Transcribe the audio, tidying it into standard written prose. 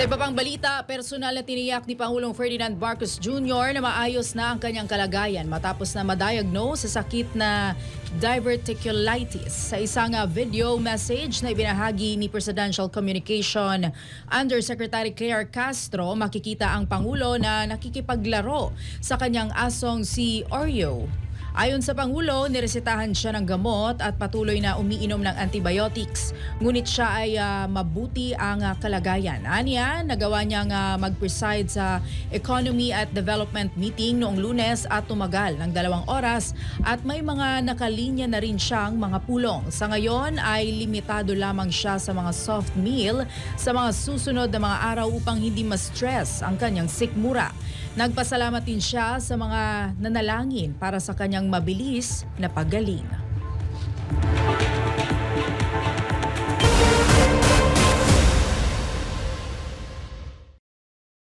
Sa iba pang balita, personal na tiniyak ni Pangulong Ferdinand Marcos Jr. na maayos na ang kanyang kalagayan matapos na ma-diagnose sa sakit na diverticulitis. Sa isang video message na ibinahagi ni Presidential Communication Undersecretary Claire Castro, makikita ang Pangulo na nakikipaglaro sa kanyang asong si Oreo. Ayon sa Pangulo, niresetahan siya ng gamot at patuloy na umiinom ng antibiotics. Ngunit siya ay mabuti ang kalagayan. Aniya, nagawa niyang mag-preside sa Economy at Development Meeting noong Lunes at tumagal ng 2 oras at may mga nakalinya na rin siyang mga pulong. Sa ngayon ay limitado lamang siya sa mga soft meal sa mga susunod na mga araw upang hindi ma-stress ang kanyang sikmura. Nagpasalamat din siya sa mga nanalangin para sa kanyang mabilis na paggaling.